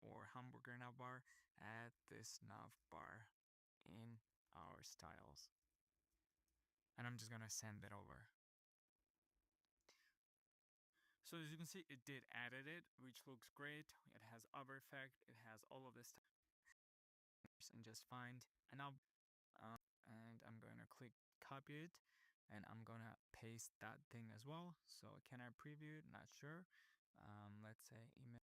or hamburger nav bar, add this nav bar in our styles. And I'm just gonna send it over. So as you can see, it did added it, which looks great. It has hover effect, it has all of this and just find and now and I'm gonna click copy it and I'm gonna paste that thing as well. So can I preview it? Not sure. Let's say email.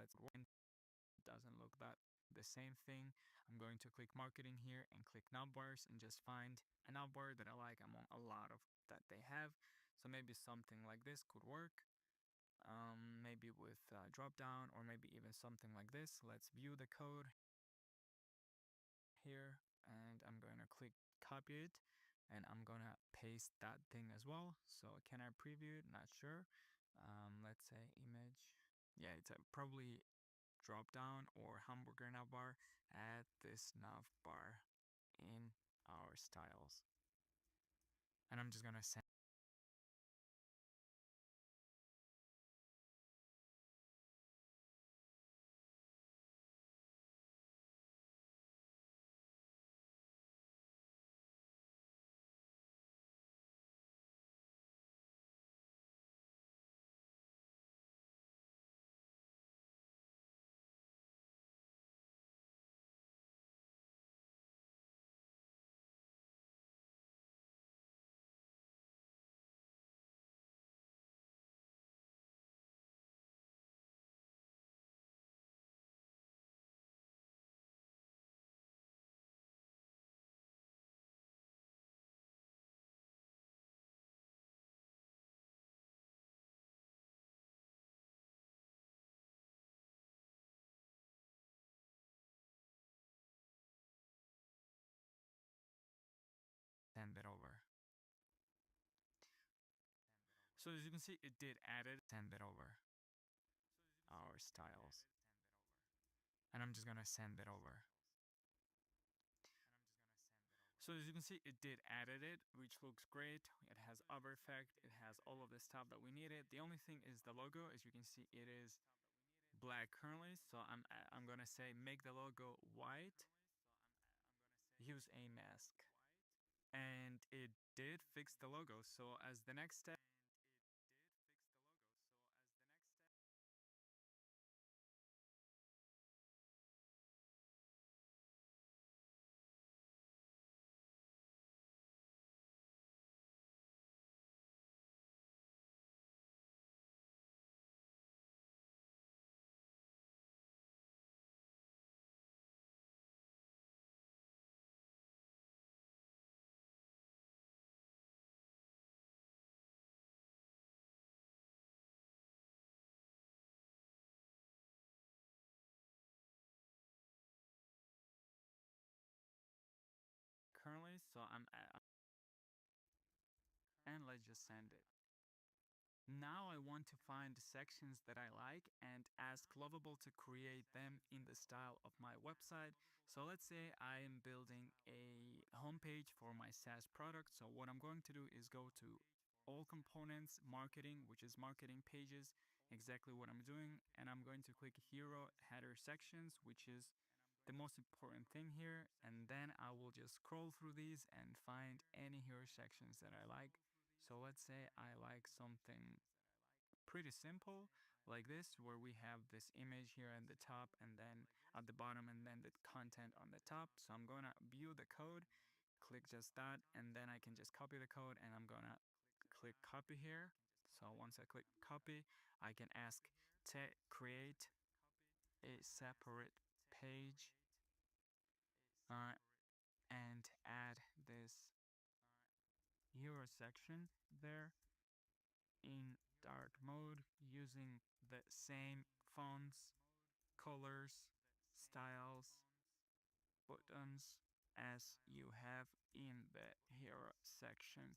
Let's it doesn't look that the same thing. I'm going to click marketing here and click navbars and just find a navbar that I like among a lot of that they have. So maybe something like this could work. Maybe with drop down or maybe even something like this. Let's view the code here and I'm going to click copy it and I'm gonna paste that thing as well. So can I preview it? Not sure. Let's say image. Yeah, it's a probably drop down or hamburger nav bar. Add this nav bar in our styles. And I'm just gonna send it over. So as you can see, it did add it, send it over our styles. And I'm just gonna send it over. So as you can see, it did added it, which looks great. It has hover effect, it has all of the stuff that we needed. The only thing is the logo. As you can see, it is black currently. So I'm gonna say make the logo white. Use a mask. And it did fix the logo. So as the next step, currently, so and let's just send it. Now I want to find the sections that I like and ask Lovable to create them in the style of my website. So let's say I am building a homepage for my SaaS product. So what I'm going to do is go to all components, marketing, which is marketing pages, exactly what I'm doing. And I'm going to click hero header sections, which is the most important thing here. And then I will just scroll through these and find any hero sections that I like. So let's say I like something pretty simple like this, where we have this image here at the top and then at the bottom and then the content on the top. So I'm going to view the code, click just that, and then I can just copy the code, and I'm going to click copy here. So once I click copy, I can ask to create a separate page uh, and add this hero section there in dark mode using the same fonts, colors, styles, buttons as you have in the hero section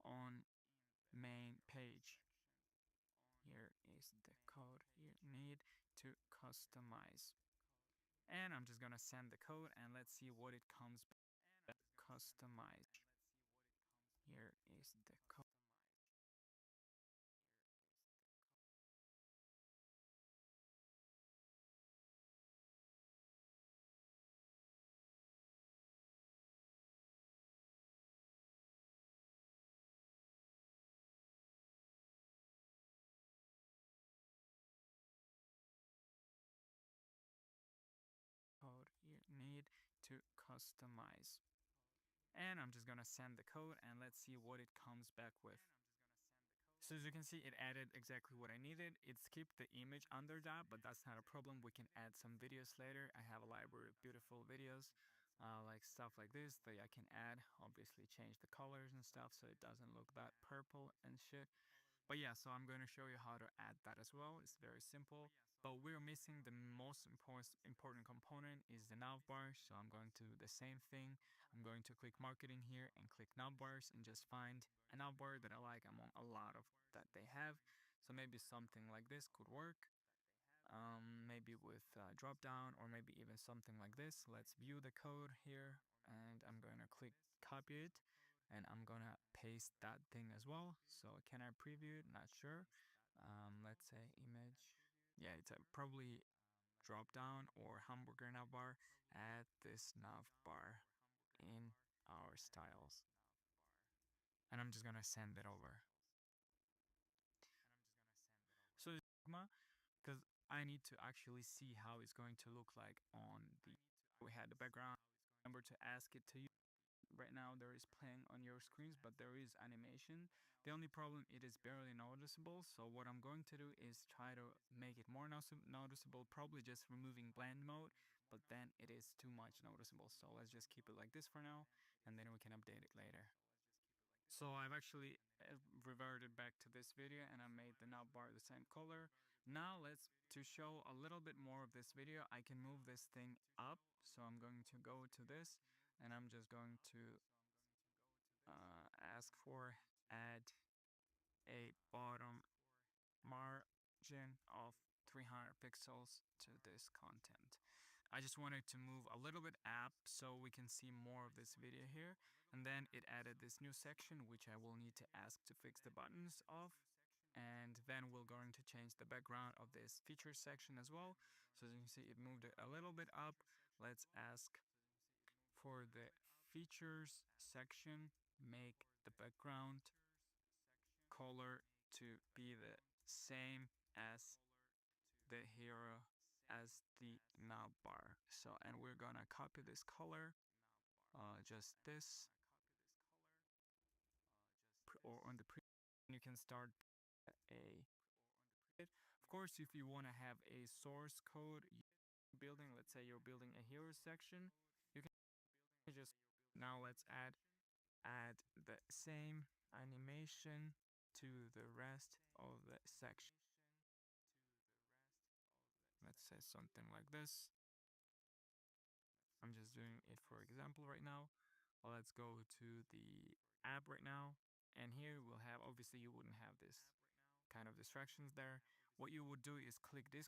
on main page. Here is the code you need to customize. And I'm just gonna send the code and let's see what it comes back. Customize. Here is the code. Code you need to customize. And I'm just gonna send the code and let's see what it comes back with. So as you can see, it added exactly what I needed. It skipped the image under that, but that's not a problem. We can add some videos later. I have a library of beautiful videos, like stuff like this that I can add. Obviously change the colors and stuff so it doesn't look that purple and shit. But yeah, so I'm going to show you how to add that as well. It's very simple. But we're missing the most important component is the navbar. So I'm going to do the same thing. I'm going to click marketing here and click navbars and just find a navbar that I like among a lot of that they have. So maybe something like this could work. Maybe with drop down or maybe even something like this. Let's view the code here and I'm going to click copy it and I'm going to paste that thing as well. So can I preview it? Not sure. Let's say image. Yeah, it's a probably drop down or hamburger nav bar. Add this nav bar in our styles. And I'm just going to send it over. So because I need to actually see how it's going to look like on the we had the background. Remember to ask it to you. Right now there is playing on your screens, but there is animation. The only problem, it is barely noticeable. So what I'm going to do is try to make it more noticeable, probably just removing blend mode, but then it is too much noticeable. So let's just keep it like this for now, and then we can update it later. So I've actually reverted back to this video and I made the navbar the same color. Now to show a little bit more of this video, I can move this thing up. So I'm going to go to this and I'm just going to ask for add a bottom margin of 300 pixels to this content. I just wanted to move a little bit up so we can see more of this video here. And then it added this new section, which I will need to ask to fix the buttons off. And then we're going to change the background of this feature section as well. So as you can see, it moved it a little bit up. Let's ask for the features section, make the background color to be the same as the hero as the navbar. So, and we're gonna copy this color, just this, or on the pre. You can start a. Of course, if you want to have a source code building, let's say you're building a hero section, you can just now let's add the same animation to the rest of the section. Let's say something like this. I'm just doing it for example right now. Well, let's go to the app right now. And here we'll have, obviously you wouldn't have this kind of distractions there. what you would do is click this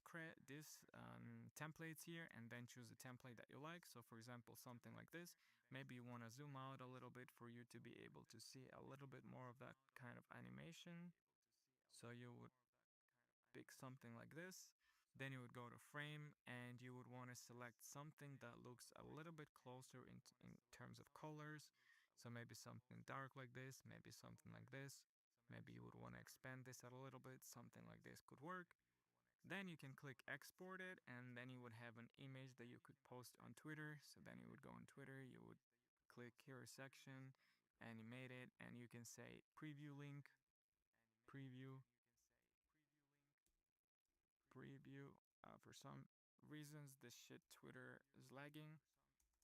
templates here and then choose a template that you like. So for example, something like this. Maybe you want to zoom out a little bit for you to be able to see a little bit more of that kind of animation. So you would pick something like this. Then you would go to frame and you would want to select something that looks a little bit closer in terms of colors. So maybe something dark like this, maybe something like this. Maybe you would want to expand this out a little bit, something like this could work. Then you can click export it and then you would have an image that you could post on Twitter. So then you would go on Twitter, you would click here section, animate it, and you can say preview link, preview, preview. For some reasons, this shit Twitter is lagging.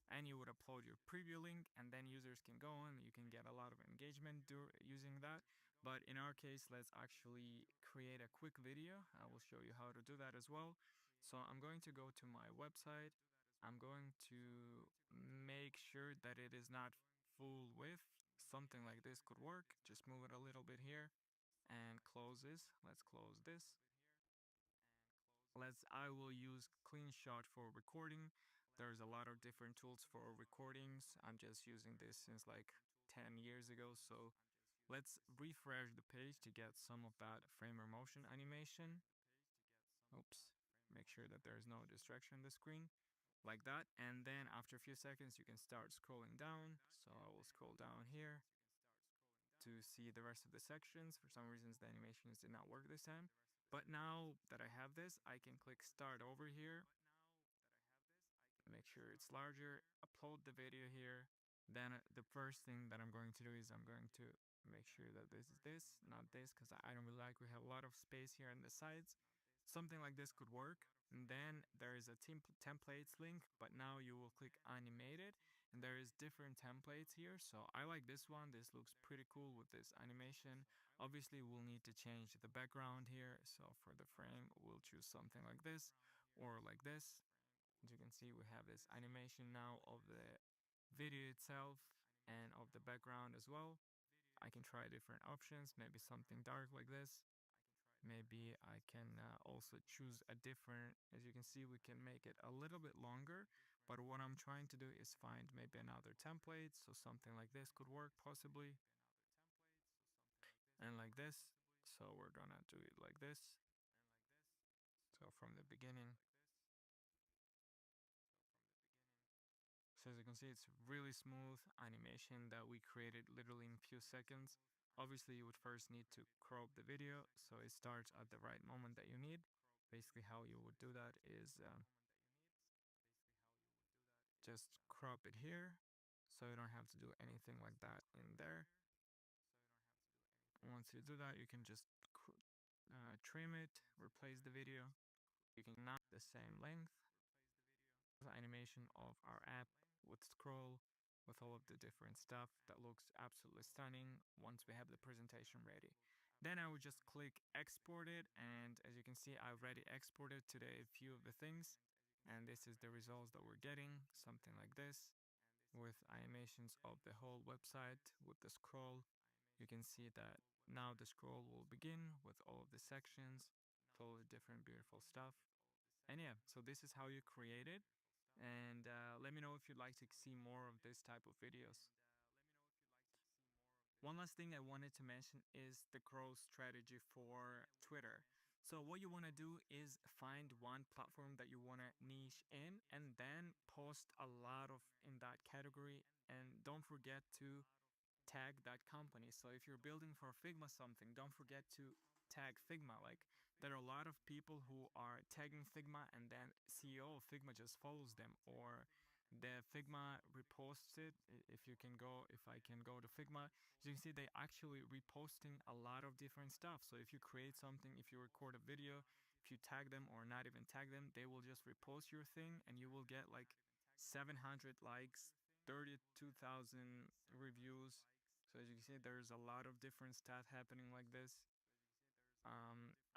And you would upload your preview link, and then users can go on. You can get a lot of engagement using that. But in our case, let's actually create a quick video. I will show you how to do that as well. So I'm going to go to my website. I'm going to make sure that it is not full width. Something like this could work. Just move it a little bit here and close this. Let's close this. I will use CleanShot for recording. There's a lot of different tools for recordings. I'm just using this since like 10 years ago. So let's refresh the page to get some of that framer motion animation. Oops, make sure that there's no distraction on the screen like that. And then after a few seconds, you can start scrolling down. So I will scroll down here to see the rest of the sections. For some reasons, the animations did not work this time. But now that I have this, I can click start over here. Make sure it's larger, upload the video here. Then the first thing that I'm going to do is I'm going to make sure that this is this, not this, because I don't really like, we have a lot of space here on the sides. Something like this could work. And then there is a templates link, but now you will click animated and there is different templates here. So I like this one. This looks pretty cool with this animation. Obviously we'll need to change the background here. So for the frame, we'll choose something like this or like this. As you can see, we have this animation now of the video itself and of the background as well. I can try different options, maybe something dark like this. Maybe I can also choose a different, as you can see, we can make it a little bit longer. But what I'm trying to do is find maybe another template. So something like this could work possibly. And like this. So we're gonna do it like this. So from the beginning. So as you can see, it's really smooth animation that we created literally in a few seconds. Obviously, you would first need to crop the video so it starts at the right moment that you need. Basically, how you would do that is just crop it here so you don't have to do anything like that in there. Once you do that, you can just trim it, replace the video. You can not the same length. The animation of our app with scroll, with all of the different stuff that looks absolutely stunning once we have the presentation ready. Then I would just click export it, and as you can see, I already exported today a few of the things, and this is the results that we're getting, something like this, with animations of the whole website with the scroll. You can see that now the scroll will begin with all of the sections, totally different beautiful stuff. And yeah, so this is how you create it. And let me know if you'd like to see more of this type of videos. One last thing I wanted to mention is the growth strategy for Twitter. So what you want to do is find one platform that you want to niche in and then post a lot of in that category, and don't forget to tag that company. So if you're building for Figma something, don't forget to tag Figma. Like, there are a lot of people who are tagging Figma and then CEO of Figma just follows them, or the Figma reposts it. If I can go to Figma, as you can see, they actually reposting a lot of different stuff. So if you create something, if you record a video, if you tag them or not even tag them, they will just repost your thing and you will get like 700 likes, 32,000 reviews. So as you can see, there's a lot of different stuff happening like this.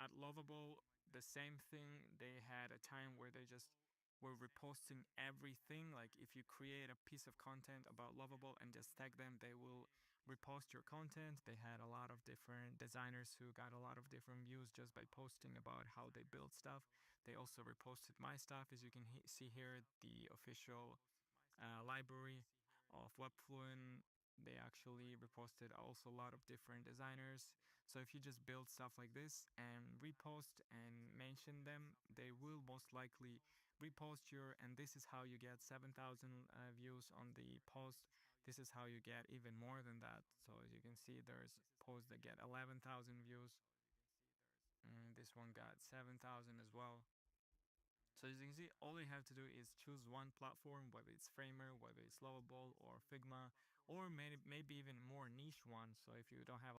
At Lovable, the same thing. They had a time where they just were reposting everything. Like if you create a piece of content about Lovable and just tag them, they will repost your content. They had a lot of different designers who got a lot of different views just by posting about how they build stuff. They also reposted my stuff, as you can see here, the official library of Webfluent. They actually reposted also a lot of different designers. So if you just build stuff like this and repost and mention them, they will most likely repost your, and this is how you get 7,000 views on the post. This is how you get even more than that. So as you can see, there's posts that get 11,000 views. And this one got 7,000 as well. So as you can see, all you have to do is choose one platform, whether it's Framer, whether it's Lovable or Figma, or maybe even more niche one. So if you don't have